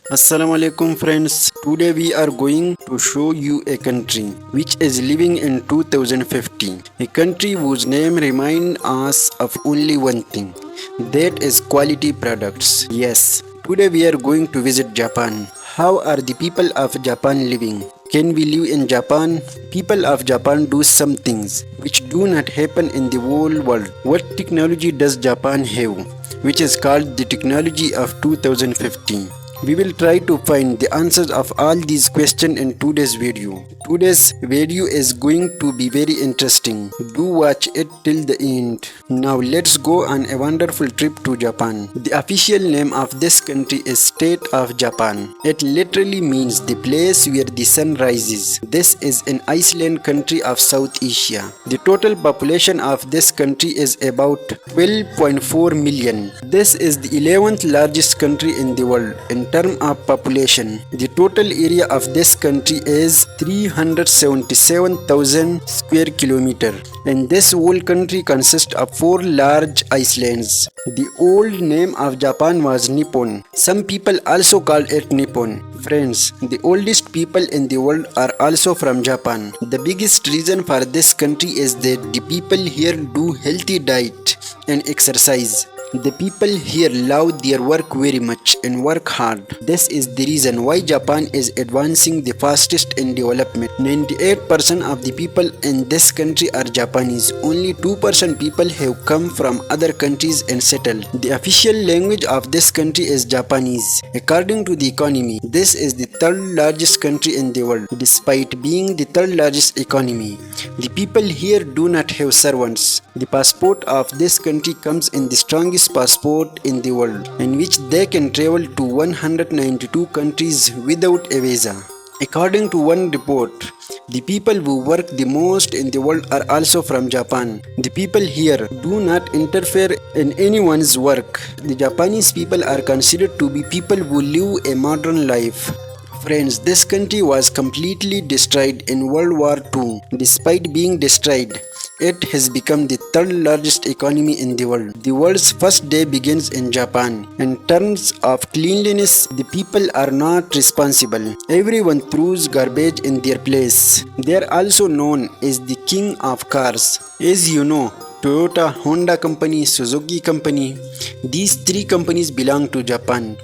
Assalamu alaikum friends. Today we are going to show you a country which is living in 2050. A country whose name reminds us of only one thing, that is quality products. Yes, today we are going to visit Japan. How are the people of Japan living? Can we live in Japan? People of Japan do some things which do not happen in the whole world. What technology does Japan have, which is called the technology of 2015? We will try to find the answers of all these questions in today's video. Today's video is going to be very interesting. Do watch it till the end. Now let's go on a wonderful trip to Japan. The official name of this country is State of Japan. It literally means the place where the sun rises. This is an island country of South Asia. The total population of this country is about 12.4 million. This is the 11th largest country in the world in terms of population. The total area of this country is 377,000 square kilometer, and this whole country consists of 4 large islands. The old name of Japan was Nippon. Some people also call it Nippon. Friends, the oldest people in the world are also from Japan. The biggest reason for this country is that the people here do healthy diet and exercise. The people here love their work very much and work hard. This is the reason why Japan is advancing the fastest in development. 98% of the people in this country are Japanese. Only 2% people have come from other countries and settled. The official language of this country is Japanese. According to the economy, this is the third largest country in the world. Despite being the third largest economy, the people here do not have servants. The passport of this country comes in the strongest passport in the world, in which they can travel to 192 countries without a visa. According to one report, the people who work the most in the world are also from Japan. The people here do not interfere in anyone's work. The Japanese people are considered to be people who live a modern life. Friends, this country was completely destroyed in World War II. Despite being destroyed, it has become the third largest economy in the world. The world's first day begins in Japan. In terms of cleanliness, the people are not responsible. Everyone throws garbage in their place. They are also known as the king of cars. As you know, Toyota, Honda company, Suzuki company, these three companies belong to Japan.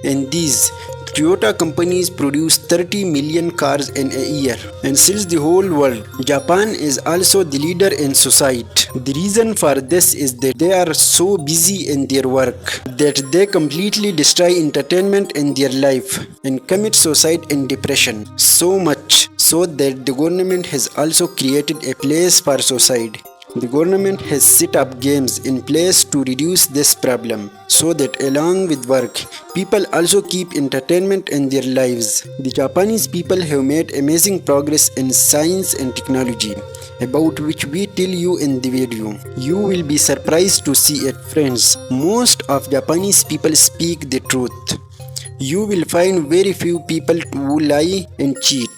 And these Toyota companies produce 30 million cars in a year and sells the whole world. Japan is also the leader in suicide. The reason for this is that they are so busy in their work that they completely destroy entertainment in their life and commit suicide and depression. So much so that the government has also created a place for suicide. The government has set up games in place to reduce this problem, so that along with work, people also keep entertainment in their lives. The Japanese people have made amazing progress in science and technology, about which we tell you in the video. You will be surprised to see it, friends. Most of Japanese people speak the truth. You will find very few people who lie and cheat.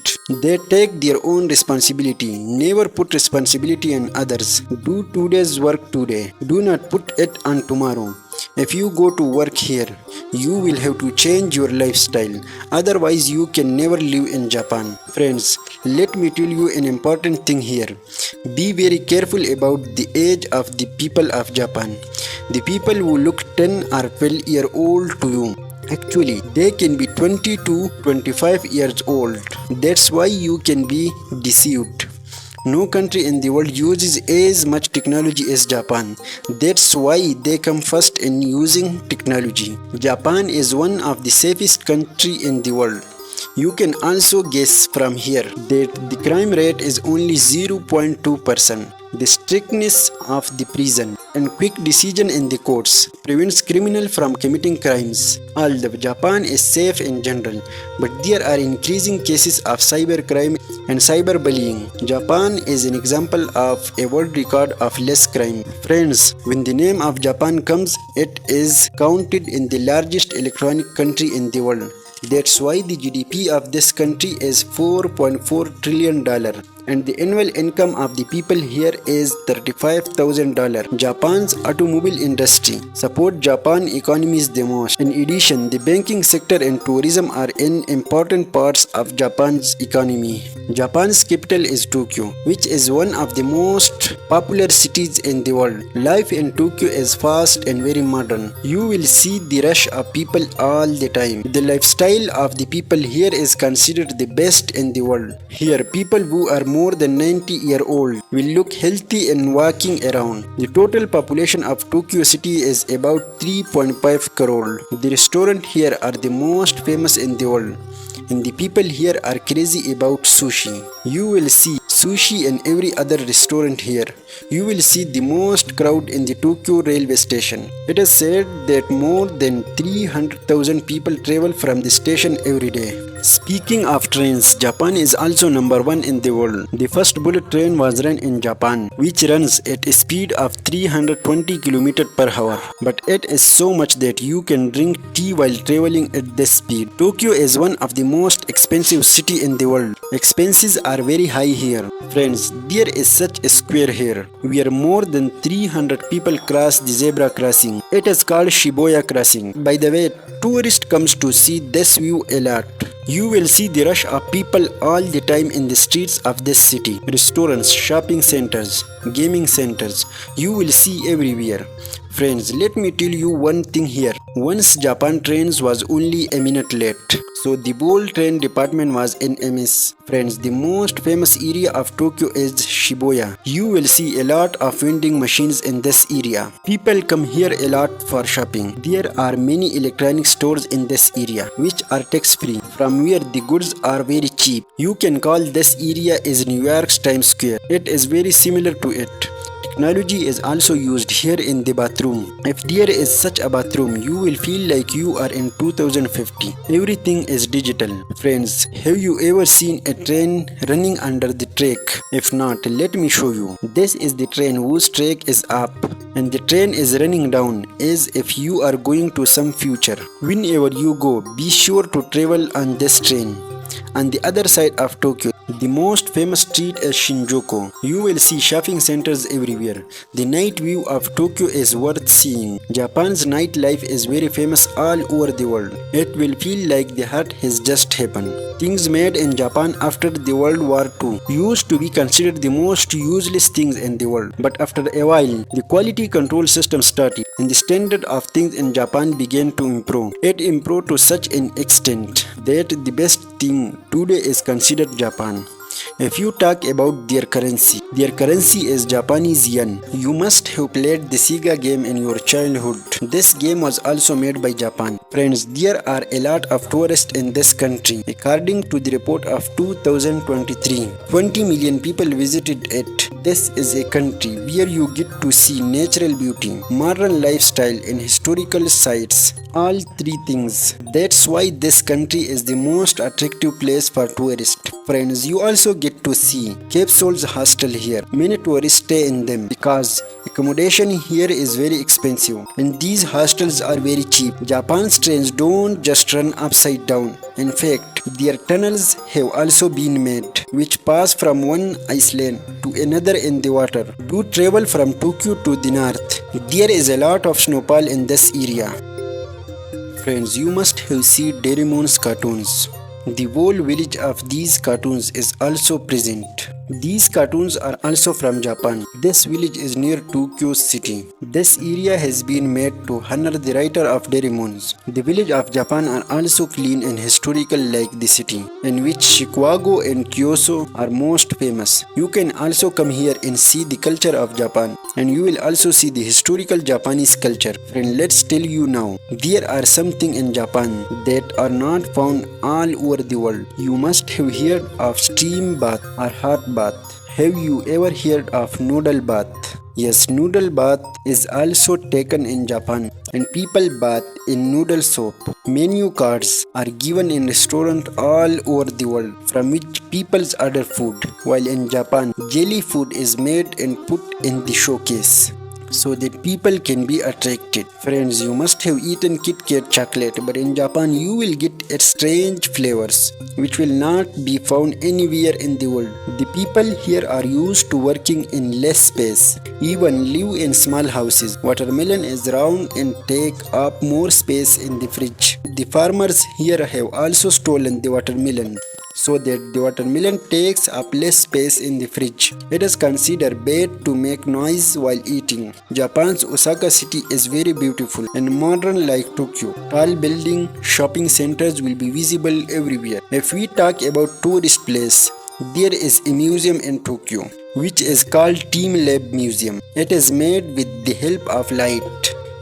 They take their own responsibility. Never put responsibility on others. Do today's work today. Do not put it on tomorrow. If you go to work here, you will have to change your lifestyle. Otherwise, you can never live in Japan. Friends, let me tell you an important thing here. Be very careful about the age of the people of Japan. The people who look 10 or 12 years old to you, actually, they can be 20 to 25 years old. That's why you can be deceived. No country in the world uses as much technology as Japan. That's why they come first in using technology. Japan is one of the safest countries in the world. You can also guess from here that the crime rate is only 0.2%. The strictness of the prison and quick decision in the courts prevents criminals from committing crimes. Although Japan is safe in general, but there are increasing cases of cybercrime and cyberbullying. Japan is an example of a world record of less crime. Friends, when the name of Japan comes, it is counted in the largest electronic country in the world. That's why the GDP of this country is $4.4 trillion. and the annual income of the people here is $35,000. Japan's automobile industry support Japan economies the most. In addition, the banking sector and tourism are important parts of Japan's economy. Japan's capital is Tokyo, which is one of the most popular cities in the world. Life in Tokyo is fast and very modern. You will see the rush of people all the time. The lifestyle of the people here is considered the best in the world. Here, people who are more than 90-year-old will look healthy and walking around. The total population of Tokyo City is about 3.5 crore. The restaurants here are the most famous in the world, and the people here are crazy about sushi. You will see sushi in every other restaurant here. You will see the most crowd in the Tokyo railway station. It is said that more than 300,000 people travel from the station every day. Speaking of trains, Japan is also number one in the world. The first bullet train was run in Japan, which runs at a speed of 320 km per hour. But it is so much that you can drink tea while traveling at this speed. Tokyo is one of the most expensive city in the world. Expenses are very high here. Friends, there is such a square here, where more than 300 people cross the zebra crossing. It is called Shibuya Crossing. By the way, tourists comes to see this view a lot. You will see the rush of people all the time in the streets of this city. Restaurants, shopping centers, gaming centers, you will see everywhere. Friends, let me tell you one thing here. Once Japan trains was only a minute late, so the whole train department was in a mess. Friends, the most famous area of Tokyo is Shibuya. You will see a lot of vending machines in this area. People come here a lot for shopping. There are many electronic stores in this area, which are tax-free, from where the goods are very cheap. You can call this area is New York's Times Square. It is very similar to it. Technology is also used here in the bathroom. If there is such a bathroom, you will feel like you are in 2050. Everything is digital. Friends, have you ever seen a train running under the track? If not, let me show you. This is the train whose track is up, and the train is running down as if you are going to some future. Whenever you go, be sure to travel on this train. On the other side of Tokyo, the most famous street is Shinjuku. You will see shopping centers everywhere. The night view of Tokyo is worth seeing. Japan's nightlife is very famous all over the world. It will feel like the heart has just happened. Things made in Japan after the World War II used to be considered the most useless things in the world. But after a while, the quality control system started and the standard of things in Japan began to improve. It improved to such an extent that the best thing today is considered Japan. If you talk about their currency is Japanese yen. You must have played the Sega game in your childhood. This game was also made by Japan. Friends, there are a lot of tourists in this country. According to the report of 2023, 20 million people visited it. This is a country where you get to see natural beauty, modern lifestyle and historical sites. All three things. That's why this country is the most attractive place for tourists. Friends, you also get to see capsules hostel here. Many tourists stay in them because accommodation here is very expensive and these hostels are very cheap. Japan's trains don't just run upside down. In fact, their tunnels have also been made, which pass from one island to another in the water. To travel from Tokyo to the north, there is a lot of snowfall in this area. Friends, you must have seen Darrymon's cartoons. The whole village of these cartoons is also present. These cartoons are also from Japan. This village is near Tokyo city. This area has been made to honor the writer of Darrymons. The village of Japan are also clean and historical like the city, in which Chicago and Kyoto are most famous. You can also come here and see the culture of Japan, and you will also see the historical Japanese culture. Friend, let's tell you now. There are something in Japan that are not found all over the world. You must have heard of steam bath or hot bath. Have you ever heard of noodle bath? Yes, noodle bath is also taken in Japan and people bath in noodle soap. Menu cards are given in restaurants all over the world from which people order food, while in Japan, jelly food is made and put in the showcase. so that people can be attracted. Friends, you must have eaten Kit Kat chocolate, but in Japan you will get its strange flavors which will not be found anywhere in the world. The people here are used to working in less space, even live in small houses. Watermelon is round and take up more space in the fridge. The farmers here have also stolen the watermelon, so that the watermelon takes up less space in the fridge. It is considered bad to make noise while eating. Japan's Osaka city is very beautiful and modern like Tokyo. Tall buildings, shopping centers will be visible everywhere. If we talk about tourist place, there is a museum in Tokyo which is called Team Lab Museum. It is made with the help of light.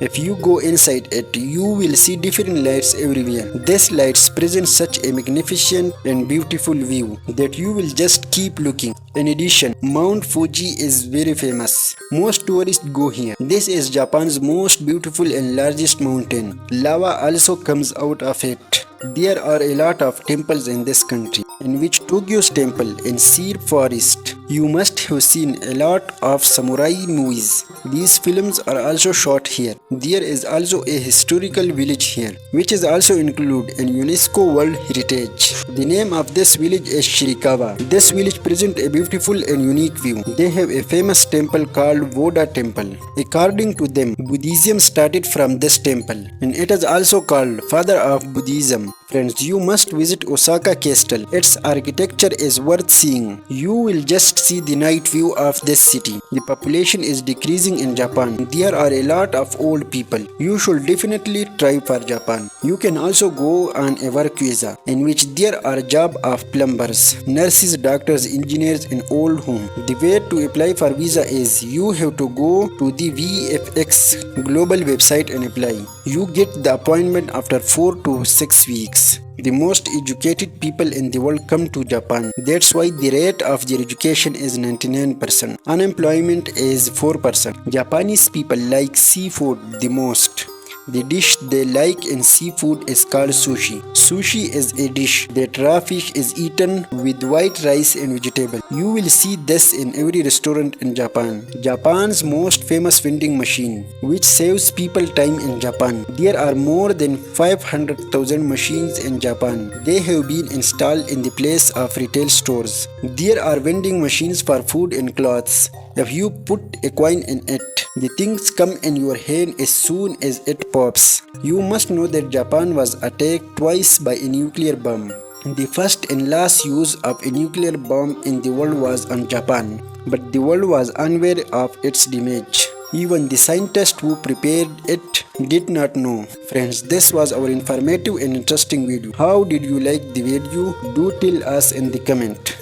If you go inside it, you will see different lights everywhere. These lights present such a magnificent and beautiful view that you will just keep looking. In addition, Mount Fuji is very famous. Most tourists go here. This is Japan's most beautiful and largest mountain. Lava also comes out of it. There are a lot of temples in this country, in which Tokyo's temple in Seer Forest. You must have seen a lot of samurai movies. These films are also shot here. There is also a historical village here, which is also included in UNESCO World Heritage. The name of this village is Shirakawa. This village presents a beautiful and unique view. They have a famous temple called Buddha Temple. According to them, Buddhism started from this temple, and it is also called Father of Buddhism. Friends, you must visit Osaka Castle. Its architecture is worth seeing. You will just see the night view of this city. The population is decreasing in Japan. There are a lot of old people. You should definitely try for Japan. You can also go on a work visa, in which there are jobs of plumbers, nurses, doctors, engineers in old home. The way to apply for visa is you have to go to the VFX global website and apply. You get the appointment after 4 to 6 weeks. The most educated people in the world come to Japan. That's why the rate of their education is 99%. Unemployment is 4%. Japanese people like seafood the most. The dish they like in seafood is called sushi. Sushi is a dish that raw fish is eaten with white rice and vegetable. You will see this in every restaurant in Japan. Japan's most famous vending machine, which saves people time in Japan. There are more than 500,000 machines in Japan. They have been installed in the place of retail stores. There are vending machines for food and clothes. If you put a coin in it, the things come in your hand as soon as it pops. You must know that Japan was attacked twice by a nuclear bomb. The first and last use of a nuclear bomb in the world was on Japan, but the world was unaware of its damage. Even the scientists who prepared it did not know. Friends, this was our informative and interesting video. How did you like the video? Do tell us in the comment.